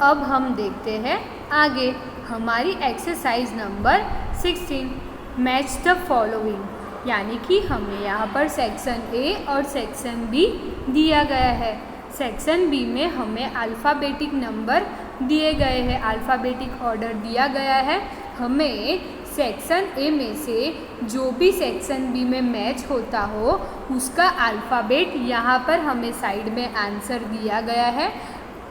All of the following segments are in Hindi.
अब हम देखते हैं आगे हमारी exercise number 16, match the following, यानी कि हमें यहाँ पर सेक्शन ए और सेक्शन बी दिया गया है। सेक्शन बी में हमें अल्फ़ाबेटिक नंबर दिए गए हैं, अल्फ़ाबेटिक ऑर्डर दिया गया है। हमें सेक्शन ए में से जो भी सेक्शन बी में मैच होता हो उसका अल्फ़ाबेट यहाँ पर हमें साइड में आंसर दिया गया है,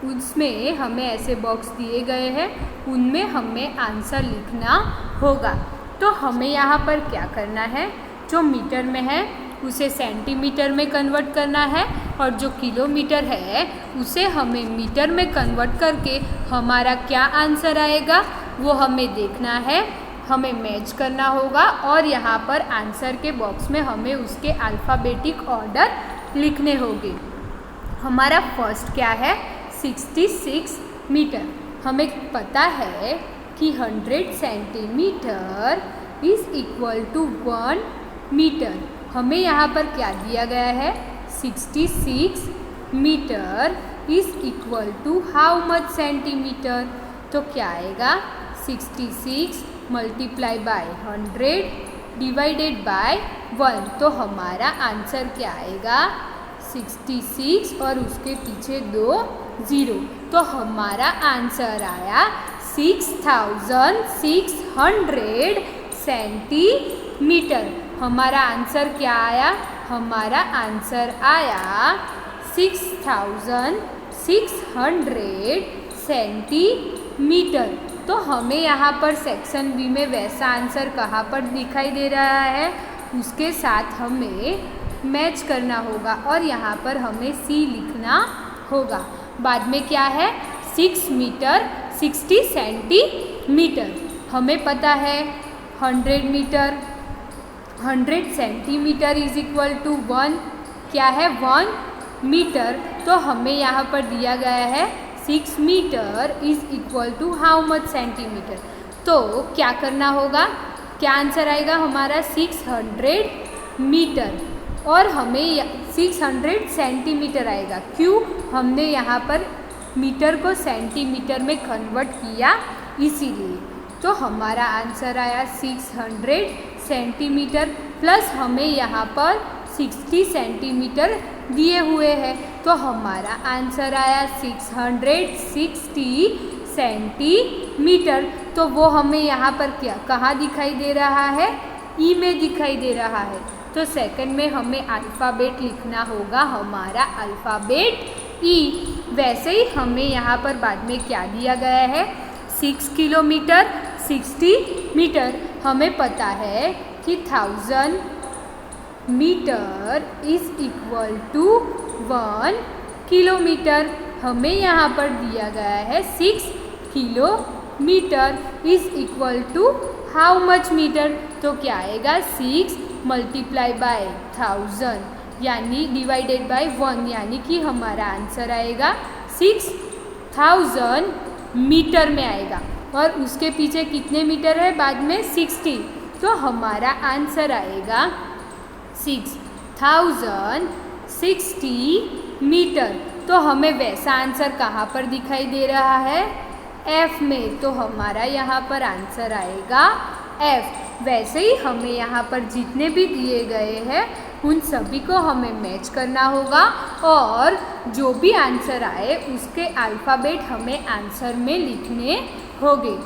उसमें हमें ऐसे बॉक्स दिए गए हैं, उनमें हमें आंसर लिखना होगा। तो हमें यहाँ पर क्या करना है, जो मीटर में है उसे सेंटीमीटर में कन्वर्ट करना है और जो किलोमीटर है उसे हमें मीटर में कन्वर्ट करके हमारा क्या आंसर आएगा वो हमें देखना है, हमें मैच करना होगा और यहाँ पर आंसर के बॉक्स में हमें उसके अल्फ़ाबेटिक ऑर्डर लिखने होंगे। हमारा फर्स्ट क्या है, 66 मीटर। हमें पता है कि 100 centimetre is equal to 1 metre. हमें यहाँ पर क्या दिया गया है, 66 metre is equal to how much centimetre. तो क्या आएगा, 66 मल्टीप्लाई बाय 100 डिवाइडेड बाय 1। तो हमारा आंसर क्या आएगा, 66 और उसके पीछे 2 0। तो हमारा आंसर आया 6600 सेंटीमीटर। हमारा आंसर क्या आया, हमारा आंसर आया 6600 सेंटीमीटर। तो हमें यहाँ पर सेक्शन बी में वैसा आंसर कहाँ पर दिखाई दे रहा है उसके साथ हमें मैच करना होगा और यहाँ पर हमें सी लिखना होगा। बाद में क्या है, 6 मीटर 60 सेंटीमीटर। हमें पता है 100 metre 100 centimetre is equal to 1 क्या है, 1 मीटर। तो हमें यहाँ पर दिया गया है 6 metre is equal to how much centimetre. तो क्या करना होगा, क्या आंसर आएगा हमारा, 600 मीटर और हमें 600 सेंटीमीटर आएगा। क्यों, हमने यहाँ पर मीटर को सेंटीमीटर में कन्वर्ट किया इसीलिए। तो हमारा आंसर आया 600 सेंटीमीटर प्लस हमें यहाँ पर 60 सेंटीमीटर दिए हुए हैं। तो हमारा आंसर आया 660 सेंटीमीटर। तो वो हमें यहाँ पर क्या कहाँ दिखाई दे रहा है, ई में दिखाई दे रहा है। तो सेकंड में हमें अल्फ़ाबेट लिखना होगा, हमारा अल्फ़ाबेट ई। वैसे ही हमें यहाँ पर बाद में क्या दिया गया है, 6 किलोमीटर 60 मीटर। हमें पता है कि 1000 metre is equal to 1 kilometre. हमें यहाँ पर दिया गया है 6 kilometre is equal to how much metre. तो क्या आएगा, 6 मल्टीप्लाई बाय 1000 यानी डिवाइडेड बाय 1, यानी कि हमारा आंसर आएगा 6000 मीटर में आएगा। और उसके पीछे कितने मीटर है बाद में, 60। तो हमारा आंसर आएगा 6060 मीटर। तो हमें वैसा आंसर कहाँ पर दिखाई दे रहा है, एफ में। तो हमारा यहाँ पर आंसर आएगा एफ। वैसे ही हमें यहाँ पर जितने भी दिए गए हैं उन सभी को हमें मैच करना होगा और जो भी आंसर आए उसके अल्फ़ाबेट हमें आंसर में लिखने होंगे।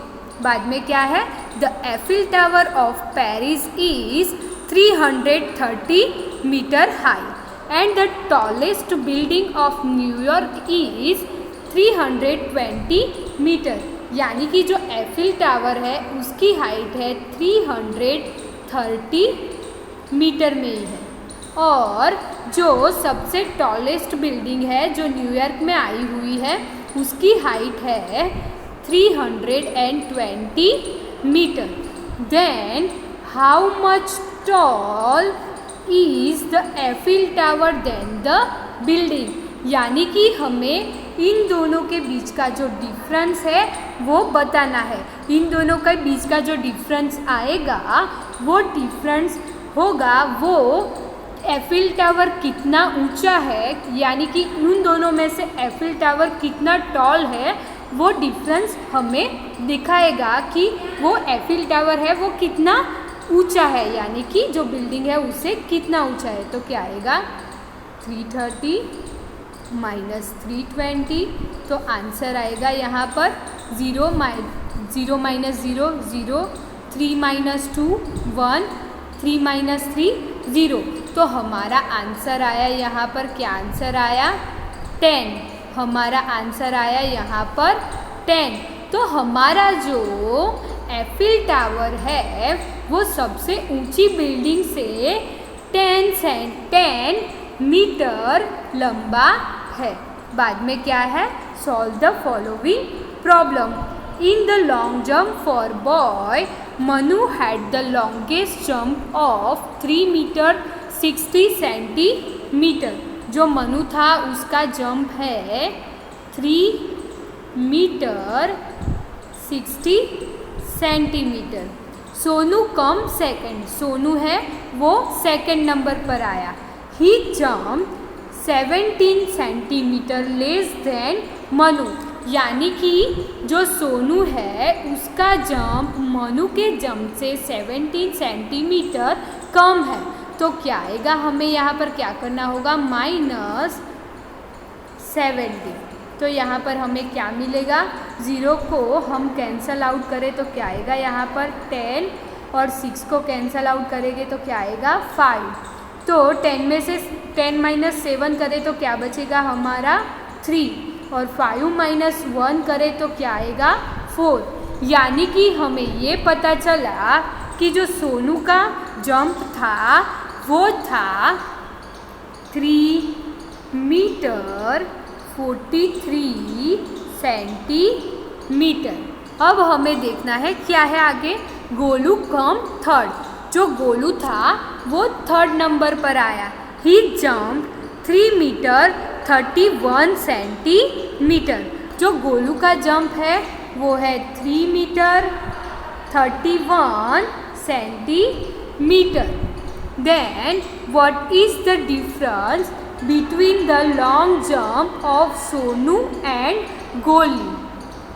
बाद में क्या है, the Eiffel tower of Paris is 330 metre high and the tallest building of New York is 320 metre. यानी कि जो एफिल टावर है उसकी हाइट है 330 मीटर में ही है और जो सबसे टॉलेस्ट बिल्डिंग है जो न्यूयॉर्क में आई हुई है उसकी हाइट है 320 metre. Then how much tall is the Eiffel tower than the building. यानी कि हमें इन दोनों के बीच का जो डिफरेंस है वो बताना है। इन दोनों के बीच का जो डिफरेंस आएगा वो डिफरेंस होगा वो एफिल टावर कितना ऊंचा है, यानी कि उन दोनों में से एफिल टावर कितना टॉल है वो डिफरेंस हमें दिखाएगा कि वो एफिल टावर है वो कितना ऊंचा है, यानी कि जो बिल्डिंग है उससे कितना ऊंचा है। तो क्या आएगा 330 माइनस 320, तो आंसर आएगा यहाँ पर 0 माइनस 0 0, 3 माइनस 2 1, 3 माइनस 3 0। तो हमारा आंसर आया यहाँ पर, क्या आंसर आया 10। हमारा आंसर आया यहाँ पर 10। तो हमारा जो एफिल टावर है वो सबसे ऊंची बिल्डिंग से 10 मीटर लंबा है। बाद में क्या है, solve the following problem. In the long jump for boy, Manu had the longest jump of 3 metre 60 centimetre. जो मनु था उसका जंप है 3 metre 60 centimetre. Sonu come second, Sonu है वो सेकंड नंबर पर आया। He jump 17 centimetre less than Manu, यानी कि जो सोनू है उसका जंप मनु के जंप से 17 सेंटीमीटर कम है। तो क्या आएगा, हमें यहाँ पर क्या करना होगा, -70। तो यहाँ पर हमें क्या मिलेगा, 0 को हम कैंसल आउट करें तो क्या आएगा, यहाँ पर 10 और 6 को कैंसल आउट करेंगे तो क्या आएगा 5। तो 10 में से 10 माइनस 7 करें तो क्या बचेगा हमारा 3, और 5 माइनस 1 करें तो क्या आएगा 4। यानी कि हमें ये पता चला कि जो सोनू का जंप था वो था 3 मीटर 43 सेंटीमीटर। अब हमें देखना है क्या है आगे, गोलू कम थर्ड। जो गोलू था वो थर्ड नंबर पर आया। He jump 3 metre 31 centimetre. जो गोलू का जंप है वो है 3 metre 31 centimetre. Then what is the difference between the long jump of Sonu and Golu?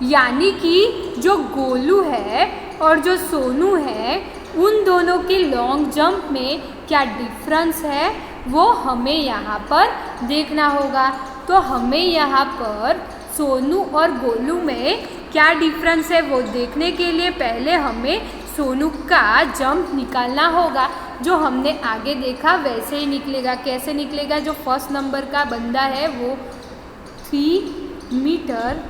यानी कि जो गोलू है और जो सोनू है उन दोनों के लॉन्ग जंप में क्या डिफरेंस है वो हमें यहाँ पर देखना होगा। तो हमें यहाँ पर सोनू और गोलू में क्या डिफरेंस है वो देखने के लिए पहले हमें सोनू का जंप निकालना होगा। जो हमने आगे देखा वैसे ही निकलेगा। कैसे निकलेगा, जो फर्स्ट नंबर का बंदा है वो 3 मीटर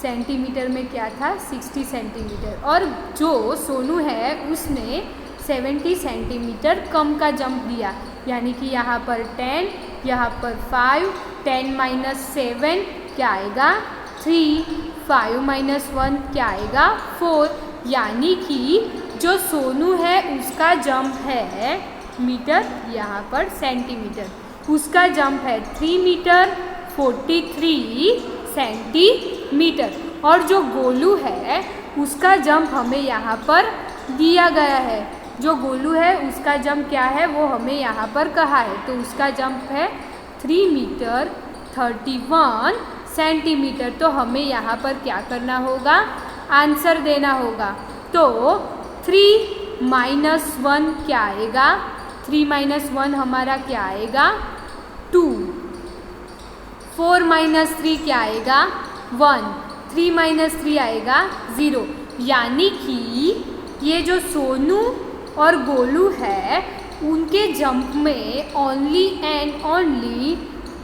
सेंटीमीटर में क्या था 60 सेंटीमीटर, और जो सोनू है उसने 70 सेंटीमीटर कम का जंप दिया। यानी कि यहाँ पर 10, यहाँ पर 5, 10 माइनस 7 क्या आएगा 3, 5 माइनस 1 क्या आएगा 4। यानी कि जो सोनू है उसका जंप है मीटर, यहाँ पर सेंटीमीटर, उसका जंप है 3 मीटर 43 सेंटीमीटर। और जो गोलू है उसका जंप हमें यहाँ पर दिया गया है। जो गोलू है उसका जंप क्या है वो हमें यहाँ पर कहा है, तो उसका जंप है 3 मीटर 31 सेंटीमीटर। तो हमें यहाँ पर क्या करना होगा, आंसर देना होगा। तो 3 माइनस 1 क्या आएगा, 3 माइनस 1 हमारा क्या आएगा 2, 4 माइनस 3 क्या आएगा 1, 3 माइनस 3 आएगा 0। यानी कि ये जो सोनू और गोलू है उनके जंप में ओनली एंड ओनली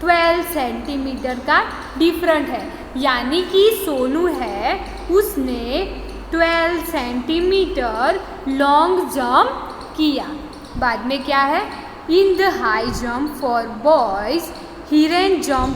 12 सेंटीमीटर का डिफरेंट है। यानी कि सोनू है उसने 12 सेंटीमीटर लॉन्ग जंप किया। बाद में क्या है, in the high jump for boys Hiren jump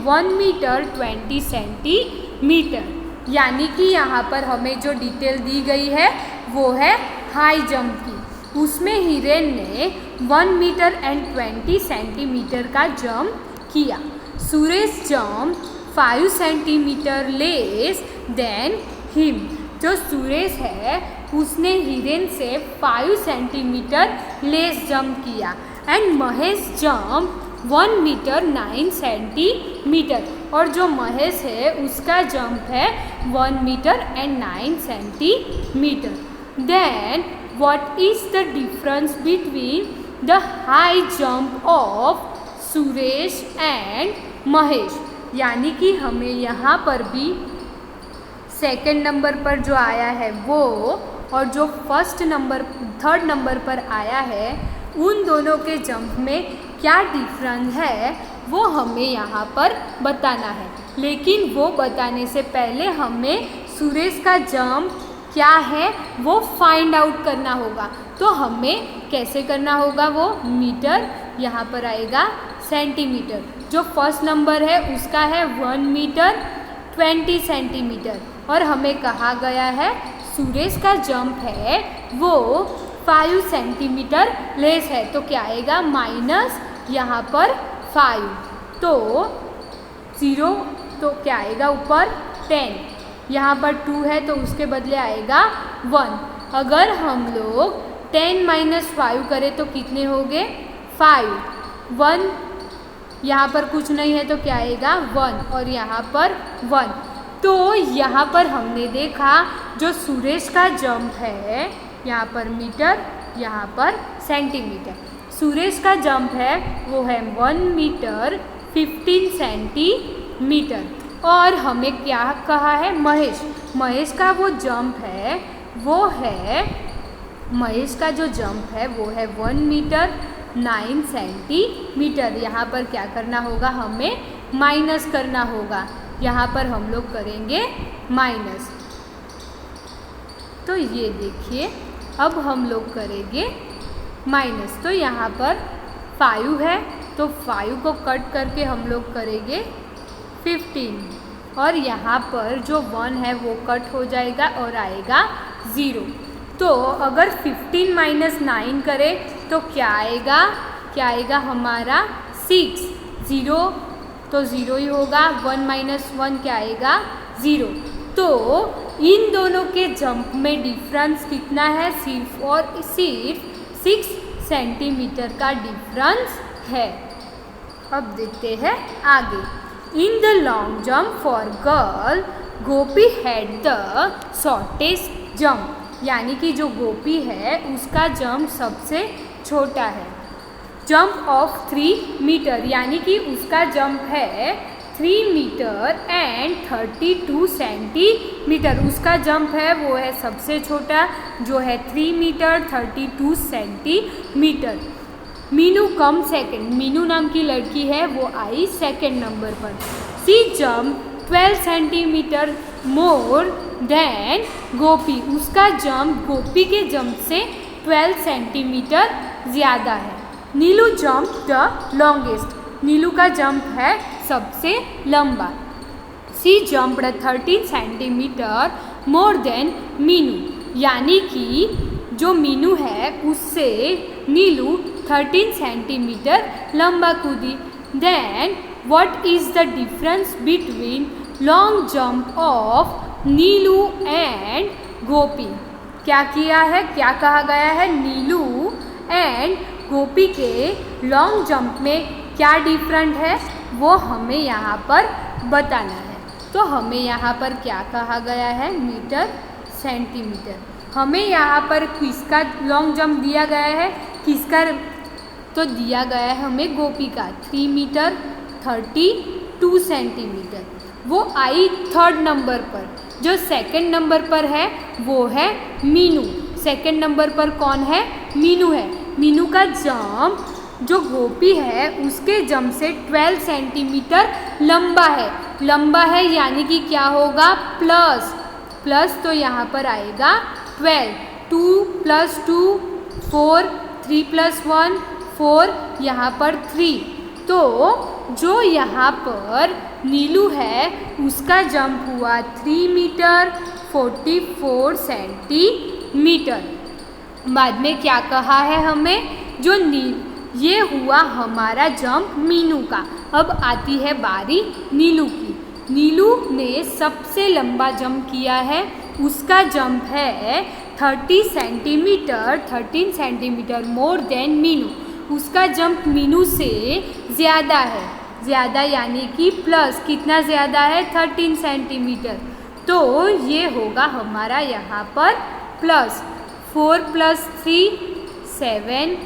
1 metre 20 centimetre. यानी कि यहाँ पर हमें जो डिटेल दी गई है वो है हाई जंप की। उसमें हिरेन ने 1 मीटर एंड 20 सेंटीमीटर का जंप किया। Suresh jump 5 centimetre less than him. जो सुरेश है उसने हिरेन से 5 सेंटीमीटर लेस जंप किया। And Mahesh jump 1 metre 9 centimetre. और जो महेश है उसका जंप है 1 metre and 9 centimetre. Then what is the difference between the high jump of Suresh and Mahesh. यानी कि हमें यहाँ पर भी सेकंड नंबर पर जो आया है वो और जो थर्ड नंबर पर आया है उन दोनों के जंप में क्या डिफरेंस है वो हमें यहाँ पर बताना है। लेकिन वो बताने से पहले हमें सुरेश का जंप क्या है वो फाइंड आउट करना होगा। तो हमें कैसे करना होगा वो मीटर, यहाँ पर आएगा सेंटीमीटर। जो फर्स्ट नंबर है उसका है 1 मीटर 20 सेंटीमीटर और हमें कहा गया है सुरेश का जंप है वो 5 सेंटीमीटर लेस है। तो क्या आएगा माइनस यहाँ पर 5, तो 0, तो क्या आएगा ऊपर 10, यहाँ पर 2 है तो उसके बदले आएगा 1। अगर हम लोग 10 - 5 करें तो कितने हो गए 5, 1 यहाँ पर कुछ नहीं है तो क्या आएगा 1 और यहाँ पर 1। तो यहाँ पर हमने देखा जो सुरेश का जंप है यहाँ पर मीटर, यहाँ पर सेंटीमीटर। सुरेश का जंप है वो है 1 मीटर 15 सेंटीमीटर। और हमें क्या कहा है महेश का वो जंप है वो है महेश का जो जंप है वो है 1 मीटर 9 सेंटीमीटर। यहाँ पर क्या करना होगा हमें माइनस करना होगा। यहाँ पर हम लोग करेंगे माइनस। तो ये देखिए अब हम लोग करेंगे माइनस। तो यहाँ पर 5 है तो 5 को कट करके हम लोग करेंगे 15 और यहाँ पर जो 1 है वो कट हो जाएगा और आएगा 0। तो अगर 15 - 9 करें तो क्या आएगा हमारा 6, 0 तो 0 ही होगा। 1 - 1 क्या आएगा 0। तो इन दोनों के जंप में डिफरेंस कितना है सिर्फ 6 सेंटीमीटर का डिफरेंस है। अब देखते हैं आगे। इन the long jump for girl Gopi had the shortest jump. यानी कि जो गोपी है उसका जंप सबसे छोटा है। जंप ऑफ 3 मीटर यानी कि उसका जंप है 3 मीटर एंड 32 सेंटीमीटर। उसका जंप है वो है सबसे छोटा जो है 3 मीटर 32 सेंटीमीटर। मीनू कम सेकंड, मीनू नाम की लड़की है वो आई सेकंड नंबर पर। सी जंप 12 सेंटीमीटर मोर देन गोपी। उसका जंप गोपी के जंप से 12 सेंटीमीटर ज़्यादा है। Neelu jump the longest. Neelu का जंप है सबसे लंबा। She jumped 13 centimetre more than Meenu. यानी कि जो मीनू है उससे नीलू 13 सेंटीमीटर लंबा कूदी। Then what is the difference between long jump of Neelu and Gopi. क्या किया है, क्या कहा गया है, नीलू एंड गोपी के लॉन्ग जंप में क्या डिफरेंट है वो हमें यहाँ पर बताना है। तो हमें यहाँ पर क्या कहा गया है मीटर सेंटीमीटर। हमें यहाँ पर किसका लॉन्ग जंप दिया गया है, किसका, तो दिया गया है हमें गोपी का 3 मीटर 32 सेंटीमीटर। वो आई थर्ड नंबर पर। जो सेकंड नंबर पर है वो है मीनू। सेकंड नंबर पर कौन है, मीनू है। मीनू का जंप जो गोपी है उसके जंप से 12 सेंटीमीटर लंबा है यानी कि क्या होगा प्लस। तो यहाँ पर आएगा 12, 2 + 2 4, 3 + 1 4, यहाँ पर 3। तो जो यहाँ पर नीलू है उसका जंप हुआ 3 मीटर 44 सेंटीमीटर। बाद में क्या कहा है हमें, जो ये हुआ हमारा जंप मीनू का। अब आती है बारी नीलू की। नीलू ने सबसे लंबा जंप किया है, उसका जंप है 13 सेंटीमीटर मोर देन मीनू। उसका जंप मीनू से ज़्यादा है। ज़्यादा यानी कि प्लस कितना ज़्यादा है 13 सेंटीमीटर। तो ये होगा हमारा यहाँ पर प्लस 4 + 3 7,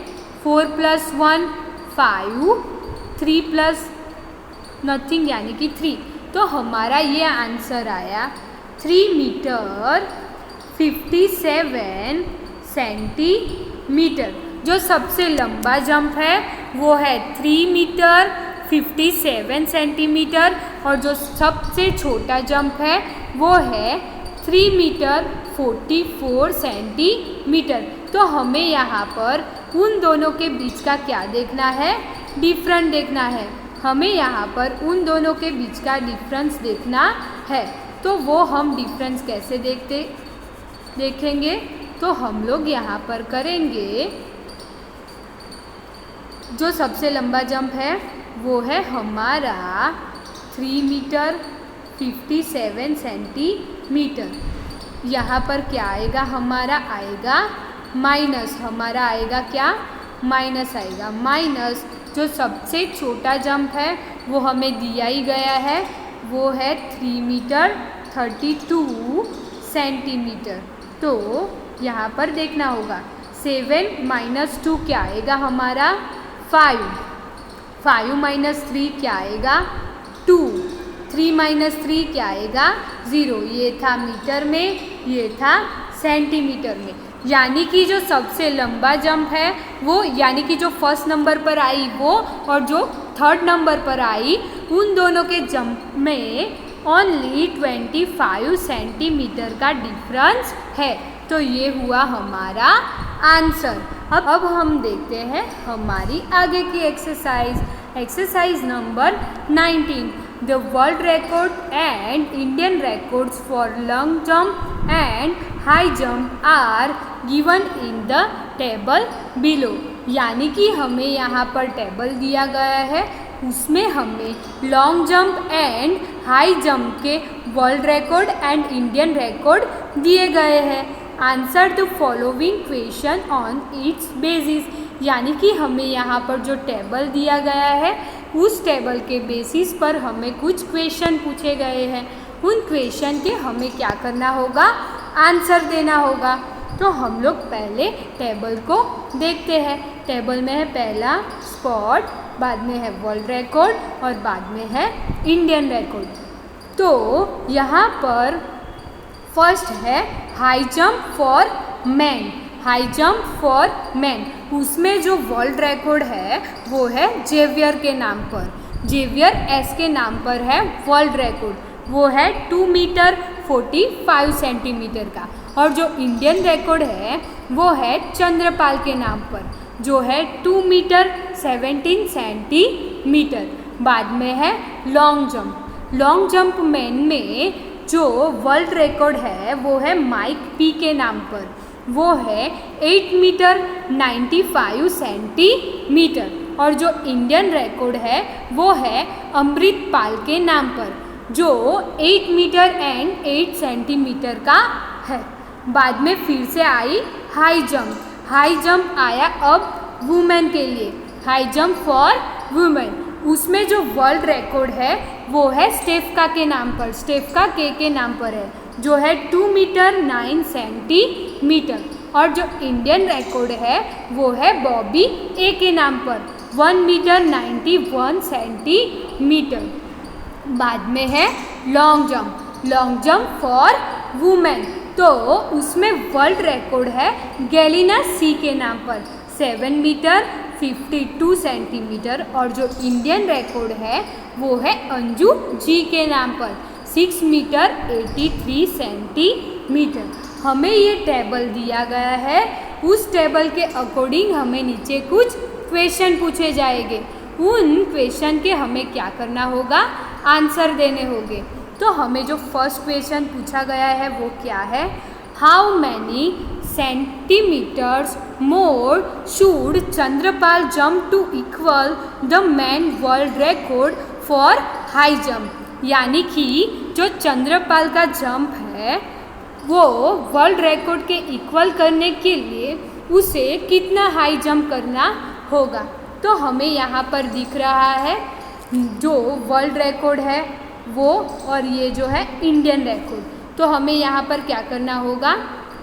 4 + 1 5, 3 + नथिंग यानी कि 3। तो हमारा ये आंसर आया 3 मीटर 57 सेंटीमीटर। जो सबसे लंबा जंप है वो है 3 मीटर 57 सेंटीमीटर और जो सबसे छोटा जंप है वो है 3 मीटर 44 सेंटीमीटर। तो हमें यहाँ पर उन दोनों के बीच का क्या देखना है, डिफरेंस देखना है। हमें यहाँ पर उन दोनों के बीच का डिफरेंस देखना है। तो वो हम डिफरेंस कैसे देखेंगे, तो हम लोग यहाँ पर करेंगे, जो सबसे लंबा जंप है वो है हमारा 3 मीटर 57 सेंटीमीटर। यहाँ पर क्या आएगा, हमारा आएगा माइनस, हमारा आएगा क्या, माइनस आएगा। माइनस जो सबसे छोटा जंप है वो हमें दिया ही गया है, वो है 3 मीटर 32 सेंटीमीटर। तो यहाँ पर देखना होगा 7 - 2 क्या आएगा हमारा 5, 5 - 3 क्या आएगा 2, 3 - 3 क्या आएगा 0। ये था मीटर में, ये था सेंटीमीटर में। यानी कि जो सबसे लंबा जंप है वो, यानी कि जो फर्स्ट नंबर पर आई वो और जो थर्ड नंबर पर आई, उन दोनों के जंप में ओनली 25 सेंटीमीटर का डिफरेंस है। तो ये हुआ हमारा आंसर। अब हम देखते हैं हमारी आगे की exercise number 19। The world record and Indian records for long jump and high jump are given in the table below. यानी कि हमें यहाँ पर टेबल दिया गया है, उसमें हमें long jump and high jump के world record and Indian record दिए गए हैं। Answer the following question on its basis. यानी कि हमें यहाँ पर जो टेबल दिया गया है उस टेबल के बेसिस पर हमें कुछ क्वेश्चन पूछे गए हैं। उन क्वेश्चन के हमें क्या करना होगा, आंसर देना होगा। तो हम लोग पहले टेबल को देखते हैं। टेबल में है पहला स्पॉट, बाद में है वर्ल्ड रिकॉर्ड और बाद में है इंडियन रिकॉर्ड। तो यहाँ पर फर्स्ट है high jump for man, high jump for man. उसमें जो वर्ल्ड रिकॉर्ड है वो है जेवियर के नाम पर, जेवियर एस के नाम पर है वर्ल्ड रिकॉर्ड, वो है 2 मीटर 45 सेंटीमीटर का। और जो इंडियन रिकॉर्ड है वो है चंद्रपाल के नाम पर, जो है 2 मीटर 17 सेंटीमीटर। बाद में है long jump. Long jump man में जो वर्ल्ड रिकॉर्ड है वो है माइक पी के नाम पर, वो है 8 मीटर 95 सेंटीमीटर। और जो इंडियन रिकॉर्ड है वो है अमृत पाल के नाम पर, जो 8 मीटर एंड 8 सेंटीमीटर का है। बाद में फिर से आई हाई जंप। हाई जंप आया अब वुमेन के लिए, हाई जंप फॉर वुमेन। उसमें जो वर्ल्ड रिकॉर्ड है वो है स्टेफका के नाम पर, स्टेफका के नाम पर है, जो है 2 मीटर 9 सेंटीमीटर। और जो इंडियन रिकॉर्ड है वो है बॉबी ए के नाम पर, 1 मीटर 91 सेंटीमीटर। बाद में है long jump, long jump for women. तो उसमें वर्ल्ड रिकॉर्ड है गैलिना सी के नाम पर, 7 मीटर 52 सेंटीमीटर। और जो इंडियन रिकॉर्ड है वो है अंजू जी के नाम पर, 6 मीटर 83 सेंटीमीटर। हमें ये टेबल दिया गया है, उस टेबल के अकॉर्डिंग हमें नीचे कुछ क्वेश्चन पूछे जाएंगे। उन क्वेश्चन के हमें क्या करना होगा, आंसर देने होंगे। तो हमें जो फर्स्ट क्वेश्चन पूछा गया है वो क्या है, how many centimetres more should Chandrapal jump to equal the man world record for high jump. यानी कि जो चंद्रपाल का जंप है वो वर्ल्ड रिकॉर्ड के इक्वल करने के लिए उसे कितना हाई जंप करना होगा। तो हमें यहाँ पर दिख रहा है जो वर्ल्ड रिकॉर्ड है वो, और ये जो है इंडियन रिकॉर्ड। तो हमें यहाँ पर क्या करना होगा,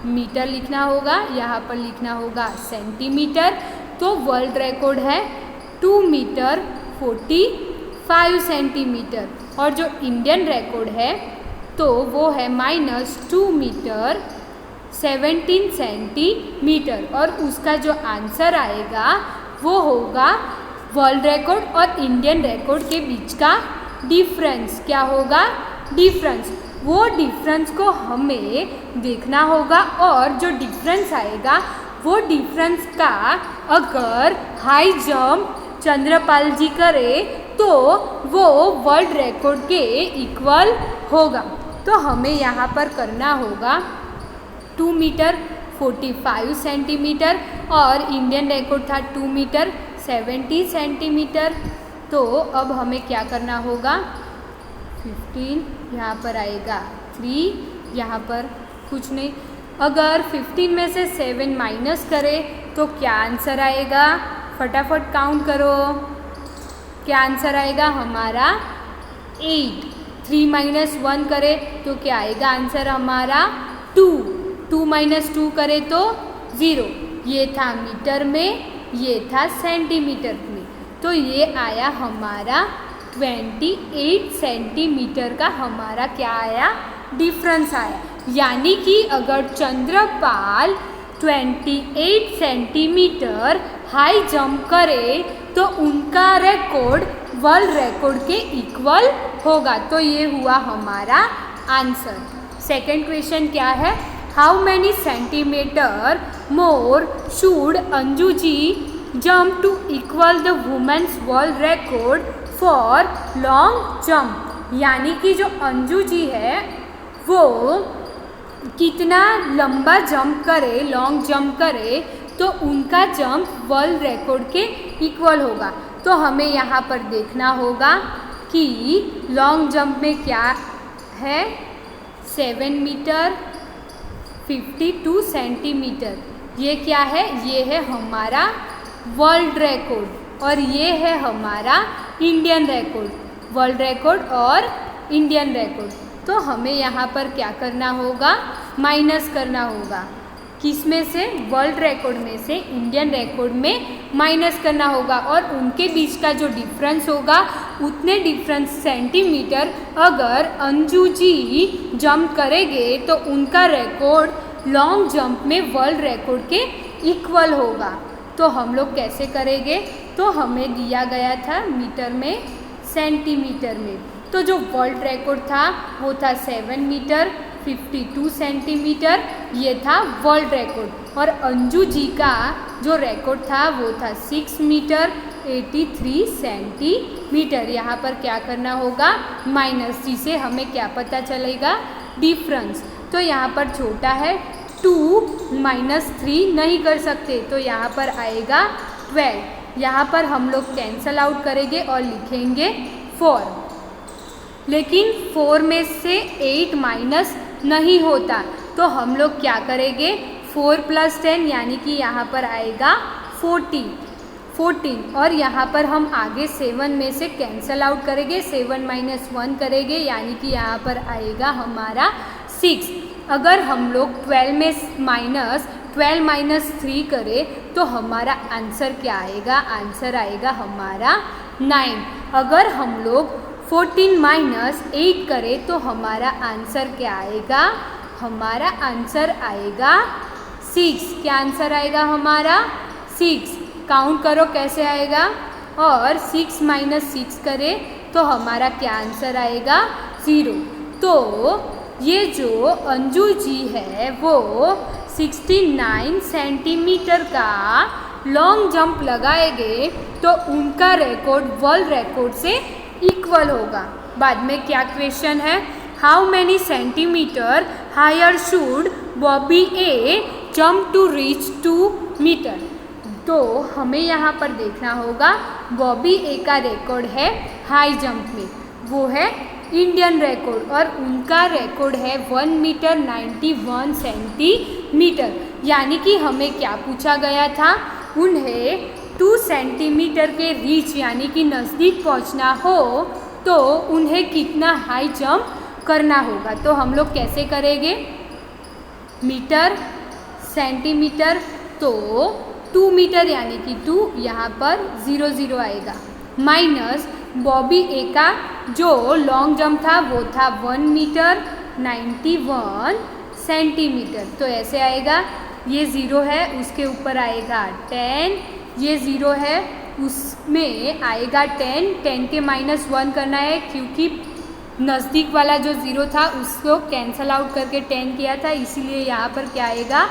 मीटर लिखना होगा, यहाँ पर लिखना होगा सेंटीमीटर। तो वर्ल्ड रिकॉर्ड है 2 मीटर 45 सेंटीमीटर, और जो इंडियन रिकॉर्ड है तो वो है -2 मीटर 17 सेंटीमीटर, और उसका जो आंसर आएगा वो होगा वर्ल्ड रिकॉर्ड और इंडियन रिकॉर्ड के बीच का डिफरेंस। क्या होगा, डिफरेंस। वो डिफरेंस को हमें देखना होगा, और जो डिफरेंस आएगा वो डिफरेंस का अगर हाई जंप चंद्रपाल जी करे तो वो वर्ल्ड रिकॉर्ड के इक्वल होगा। तो हमें यहाँ पर करना होगा 2 मीटर 45 सेंटीमीटर, और इंडियन रिकॉर्ड था 2 मीटर 70 सेंटीमीटर। तो अब हमें क्या करना होगा, 15 यहाँ पर आएगा 3, यहाँ पर कुछ नहीं। अगर 15 में से 7 माइनस करें तो क्या आंसर आएगा, फटाफट काउंट करो। क्या आंसर आएगा हमारा 8। 3 माइनस 1 करें तो क्या आएगा आंसर हमारा 2। 2 माइनस 2 करें तो 0। ये था मीटर में, ये था सेंटीमीटर में। तो ये आया हमारा 28 सेंटीमीटर का हमारा क्या आया, डिफरेंस आया। यानी कि अगर चंद्रपाल 28 सेंटीमीटर हाई जंप करे तो उनका रिकॉर्ड वर्ल्ड रिकॉर्ड के इक्वल होगा। तो ये हुआ हमारा आंसर। सेकंड क्वेश्चन क्या है, how many centimetre more should Anju ji jump to equal the women's world record for long jump. यानी कि जो अंजू जी है वो कितना लंबा जंप करे, लॉन्ग जंप करे तो उनका जंप वर्ल्ड रिकॉर्ड के इक्वल होगा। तो हमें यहाँ पर देखना होगा कि लॉन्ग जंप में क्या है, 7 मीटर 52 सेंटीमीटर। ये क्या है, ये है हमारा वर्ल्ड रिकॉर्ड, और ये है हमारा इंडियन रिकॉर्ड, वर्ल्ड रिकॉर्ड और इंडियन रिकॉर्ड। तो हमें यहाँ पर क्या करना होगा, माइनस करना होगा। किस में से, वर्ल्ड रिकॉर्ड में से इंडियन रिकॉर्ड में माइनस करना होगा, और उनके बीच का जो डिफरेंस होगा उतने डिफरेंस सेंटीमीटर अगर अंजू जी जंप करेंगे तो उनका रिकॉर्ड लॉन्ग जंप में वर्ल्ड रिकॉर्ड के इक्वल होगा। तो हम लोग कैसे करेंगे, तो हमें दिया गया था मीटर में, सेंटीमीटर में। तो जो वर्ल्ड रिकॉर्ड था वो था 7 मीटर 52 सेंटीमीटर, ये था वर्ल्ड रिकॉर्ड। और अंजू जी का जो रिकॉर्ड था वो था 6 मीटर 83 सेंटीमीटर। यहाँ पर क्या करना होगा, माइनस, जिसे हमें क्या पता चलेगा, डिफरेंस। तो यहाँ पर छोटा है 2 माइनस 3 नहीं कर सकते, तो यहाँ पर आएगा 12। यहाँ पर हम लोग कैंसल आउट करेंगे और लिखेंगे 4। लेकिन 4 में से 8 माइनस नहीं होता, तो हम लोग क्या करेंगे, 4 + 10 यानी कि यहाँ पर आएगा 14। और यहाँ पर हम आगे 7 में से कैंसल आउट करेंगे, 7 - 1 करेंगे, यानी कि यहाँ पर आएगा हमारा 6। अगर हम लोग 12 माइनस 3 करें तो हमारा आंसर क्या आएगा, आंसर आएगा हमारा 9। अगर हम लोग 14 - 8 करें तो हमारा आंसर क्या आएगा, हमारा आंसर आएगा 6। क्या आंसर आएगा हमारा 6। काउंट करो कैसे आएगा, और 6 - 6 करें तो हमारा क्या आंसर आएगा 0। तो ये जो अंजू जी है वो 69 सेंटीमीटर का लॉन्ग जंप लगाएंगे तो उनका रिकॉर्ड वर्ल्ड रिकॉर्ड से इक्वल होगा। बाद में क्या क्वेश्चन है, how many centimetre higher should Bobby a jump to reach 2 metre. तो हमें यहाँ पर देखना होगा, बॉबी ए का रिकॉर्ड है हाई जंप में, वो है इंडियन रिकॉर्ड, और उनका रिकॉर्ड है 1 मीटर 91 सेंटीमीटर। यानी कि हमें क्या पूछा गया था, उन्हें 2 सेंटीमीटर के रीच यानी कि नज़दीक पहुंचना हो तो उन्हें कितना हाई जंप करना होगा। तो हम लोग कैसे करेंगे, मीटर सेंटीमीटर, तो 2 मीटर यानी कि 2 यहाँ पर 0 0 आएगा, माइनस बॉबी ए का जो लॉन्ग जंप था वो था 1 मीटर 91 सेंटीमीटर। तो ऐसे आएगा, ये 0 है उसके ऊपर आएगा 10, ये 0 है उसमें आएगा 10, 10 के -1 करना है क्योंकि नज़दीक वाला जो 0 था उसको कैंसल आउट करके 10 किया था, इसीलिए यहाँ पर क्या आएगा,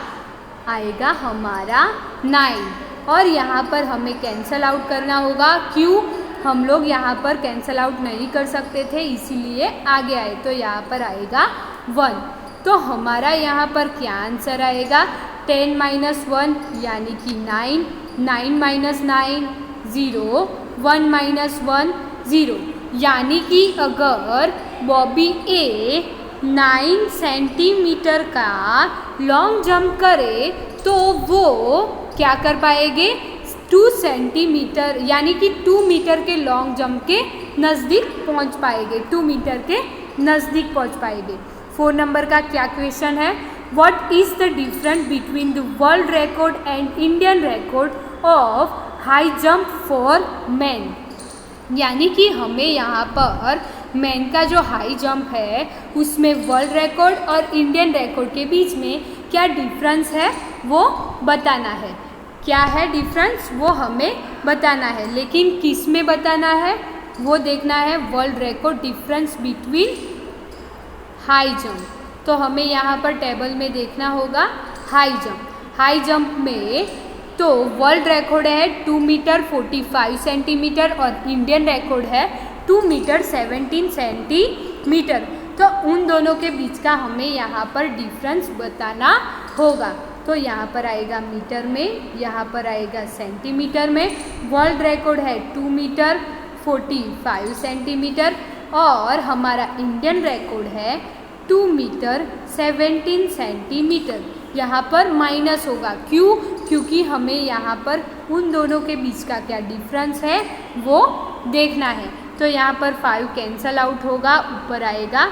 आएगा हमारा 9। और यहाँ पर हमें कैंसल आउट करना होगा, क्यों, हम लोग यहाँ पर कैंसल आउट नहीं कर सकते थे इसीलिए आगे आए, तो यहाँ पर आएगा 1। तो हमारा यहाँ पर क्या आंसर आएगा, 10 - 1 यानी कि 9, 9 - 9 0, 1 - 1 0, यानी कि अगर बॉबी ए 9 सेंटीमीटर का लॉन्ग जंप करे तो वो क्या कर पाएंगे, 2 सेंटीमीटर यानी कि 2 मीटर के लॉन्ग जंप के नज़दीक पहुंच पाएंगे, 2 मीटर के नज़दीक पहुंच पाएंगे। 4 नंबर का क्या क्वेश्चन है, what is the difference between the world record and Indian record of high jump for man. यानी कि हमें यहाँ पर मैन का जो हाई जंप है उसमें वर्ल्ड रिकॉर्ड और इंडियन रिकॉर्ड के बीच में क्या डिफरेंस है वो बताना है। क्या है डिफरेंस वो हमें बताना है, लेकिन किस में बताना है वो देखना है, world record difference between high jump. तो हमें यहाँ पर टेबल में देखना होगा हाई जंप, हाई जंप में तो वर्ल्ड रिकॉर्ड है 2 मीटर 45 सेंटीमीटर और इंडियन रिकॉर्ड है 2 मीटर 17 सेंटीमीटर। तो उन दोनों के बीच का हमें यहाँ पर डिफरेंस बताना होगा। तो यहाँ पर आएगा मीटर में, यहाँ पर आएगा सेंटीमीटर में। वर्ल्ड रिकॉर्ड है 2 मीटर 45 सेंटीमीटर और हमारा इंडियन रिकॉर्ड है 2 मीटर 17 सेंटीमीटर। यहाँ पर माइनस होगा, क्यों, क्योंकि हमें यहाँ पर उन दोनों के बीच का क्या डिफरेंस है वो देखना है। तो यहाँ पर 5 कैंसल आउट होगा, ऊपर आएगा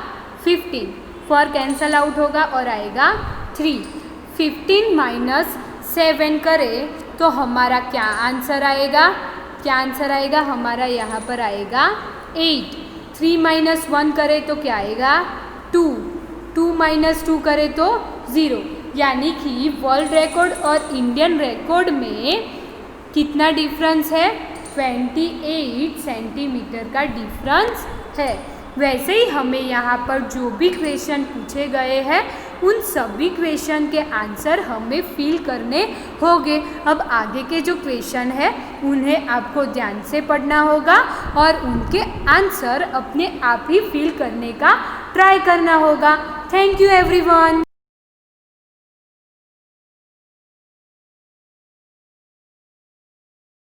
15, 4 कैंसल आउट होगा और आएगा 3। 15 - 7 करें तो हमारा क्या आंसर आएगा, क्या आंसर आएगा हमारा यहाँ पर आएगा 8। 3 - 1 करें तो क्या आएगा 2, 2 - 2 करें तो 0। यानी कि वर्ल्ड रिकॉर्ड और इंडियन रिकॉर्ड में कितना डिफरेंस है, 28 सेंटीमीटर का डिफरेंस है। वैसे ही हमें यहाँ पर जो भी क्वेश्चन पूछे गए हैं उन सभी क्वेश्चन के आंसर हमें फिल करने होंगे। अब आगे के जो क्वेश्चन है उन्हें आपको ध्यान से पढ़ना होगा और उनके आंसर अपने आप ही फिल करने का ट्राई करना होगा। Thank you everyone.